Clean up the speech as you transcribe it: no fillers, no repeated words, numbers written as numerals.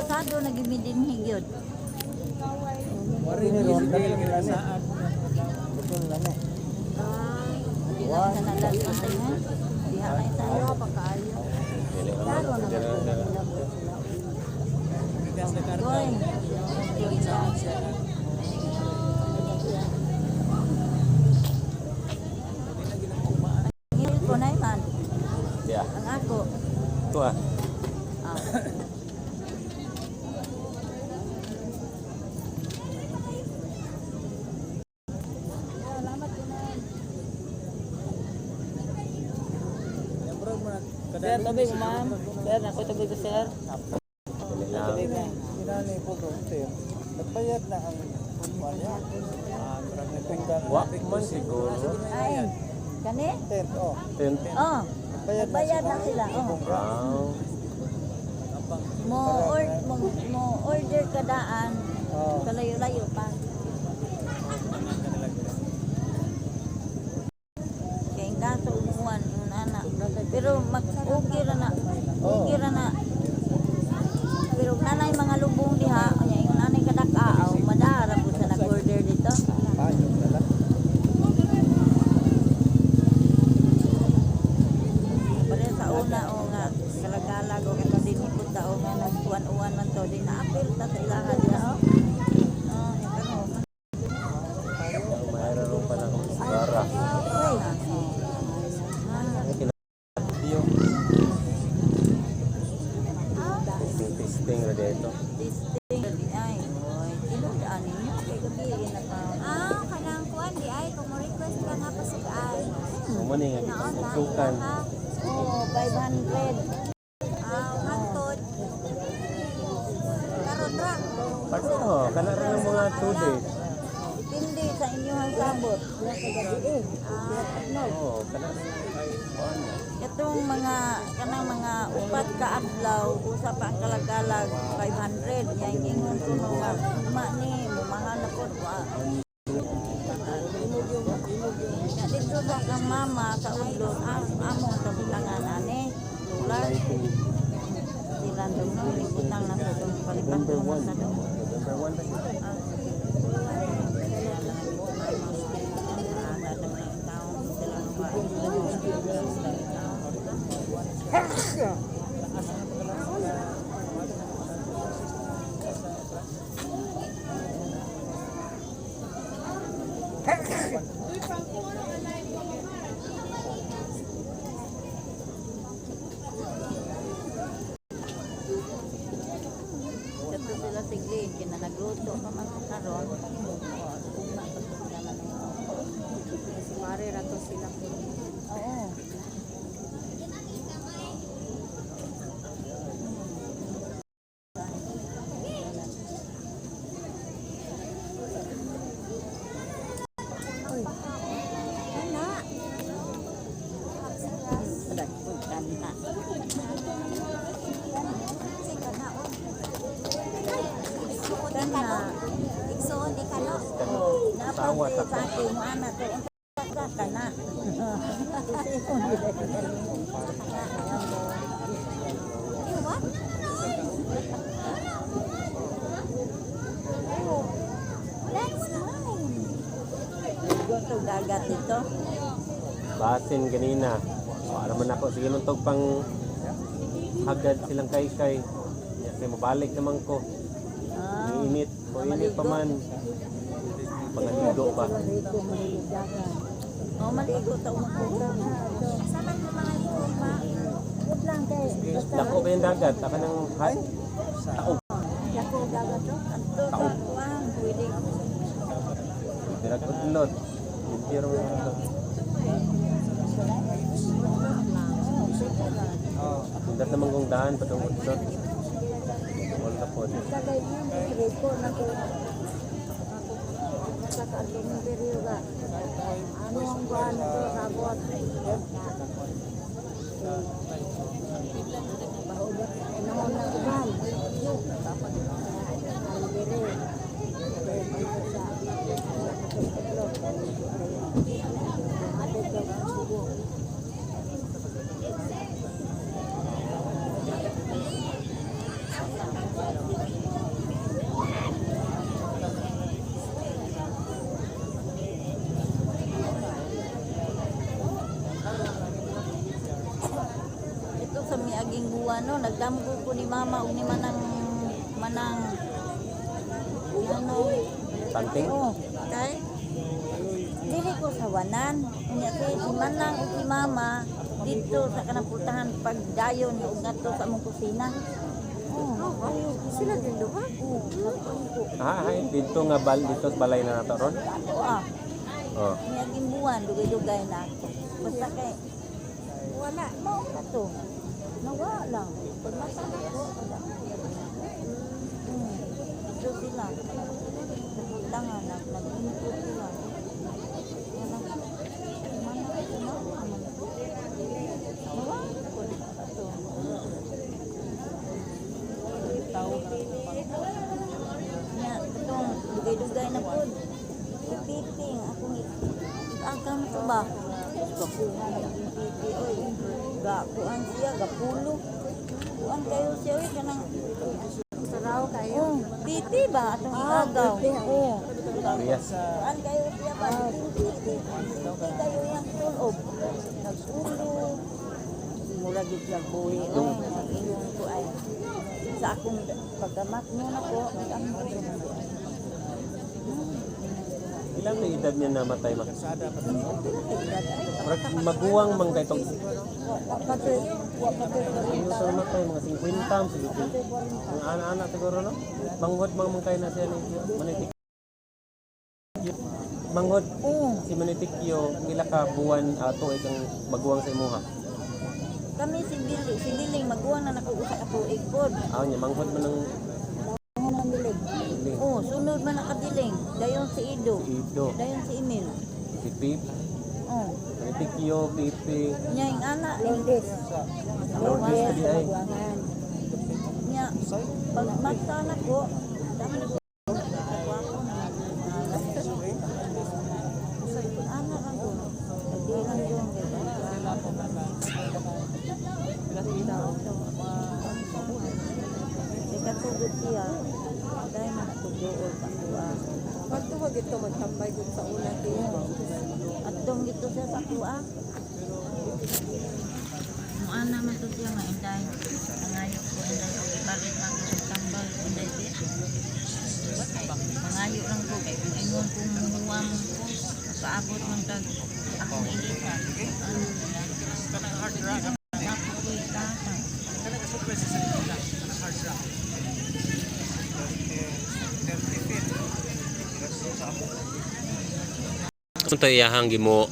pasado nagimidin higyod. Wari ni ronda nila saan. Betul lang eh. Hindi lang sa nalalito niya. Diha na ito. Pakaayo. Laro na Goy. Ang ko na man. Ya. Ang ako. Ito ah. Sir, tabi ko ma'am. Sir, ako tabi ko sir. Dali lang. Pinani po ko sir. Nagbayad na ang kumpanya. Wakman siguro. Ay. Kani? Tent, oh. Tent. Oh. Bayad na sila. Oh. Wow. Mo order kadaan. Kalayo-layo pa. Kaya kaso umuwan yung anak. Pero okay ra na. Okay ra na. Pero nanay mga lubong diha, yung nanay kadakaaw, madara po sa nag-order dito. Pare sa una o nga kalagalag o kato din ipod tao nga nagtuan-uwan man to din na-apil ta sa ilaha diha oh. Oh, pero Mayroon pa lang akong sigara. Testing na dito. Testing ay oy tinudaan ninyo kay gabi na pa. Kanang kuan di ay kung mo request ka nga pasig-ay. Muna nga kitasukan. Oh, 500. Hangtod. Karon ra. Ano? Kana rin ang mga 2 days. Depende sa inyong sabot. Oo, kana rin. Itong mga kanang mga upat ka adlaw usa pa kalagalag 500 yang ingon ko no nga ma ni mahal na pod wa. Ya dito sa kang mama sa ulod amo sa bilangan ani dolar. Sila dong no libutang na sa dong palipat ko na sa dong. November 1 na. Dito sila sigli kina nagluto pa man karon. Si Mari ra to sila. Oo. Ana. Aday, kanta. Sige na on. Igsuon di Kana. kano. Igsuon di kano. Napasi sa akin mo anak ko unsa ka na. You what? That's mine. Gusto dagat dito. Basin kanina. Para man ako sige nung tog pang hagad silang kay-kay. Kasi mabalik naman ko. Init. O init pa man. Pangaligo ba? Oh, maligo sa umukulang. Sa man mo mga ligo pa. Good lang kay. Dako ba yung dagat? Taka ng hay? Taog. Dako dagat to. Anto sa kuang pwede. Pinag-udlot. Pero Pindat naman kong daan patong udlot. Wala po. Sagay mo ko na ko. Sa kanong period ba? Ano ang buwan ko sabot? Bahulot inahon na uban. Ang diri. aging buwan no, nagdamgo ko ni mama ug ni manang Tanting? oh, kay dili ko sa wanan. Unya si manang ug si mama dito sa kanang pultahan pagdayon ug ngadto sa among kusina. Sila din do ba? Hay, dito nga dito sa balay na nato ron. Oh. Ni aging buwan dugay-dugay na. Basta kay Wala. mao ka to. Nawa lang. Pag masama ko, wala. Ito sila. Nagpuntangan, nag-input sila. Wala. Nawa ko to. Nya, itong dugay-dugay na po. Pipiting, akong agam to ba? Gapuha na yung pipi, oy. Gapuan siya, gapulo. Kuan kayo siya, oy, kanang Saraw kayo. oh, piti ba atong igagaw? Oh. Yes. Kuan kayo siya ba? Piti kayo yung tulob. Nagsulo. Mura gid lang buhi. Oh, nag-iyon ko ay sa akong pagkamat mo na ko, ang Ilang na edad niya namatay ma? Maguwang man kay tong Iyo sa namatay mga 50 siguro. Ang ana-ana siguro no. Manghod man kay na siya ni Manitik. Manghod si Manitikyo ila ka buwan tuig ang maguwang sa imuha. kami si Biling maguwang na nakuusa ka tuig pod. Aw niya manghod man ng Oh, sunod man nakadiling. Dayon si Ido. Ido, Dayon si Emil. si Pip, Oh, Manitikyo, Pipi, nya yung anak Lourdes di ay. nya pag magtana ko, dami ko. Anak ang ko. Nagdilang yung katugod siya. Dahil man natugool pa kuha. Pagto wag ito magtambay gud sa una kayo. At dong dito siya sa kuha. Muana man to siya nga inday. Nangayo ko inday o ibalit na ko sa tambal inday di. Nangayo lang ko kay kung ingon kong huwam ko kaabot man kag akong ilitan. Napukoy tatay. Kung tayo iyahang gimo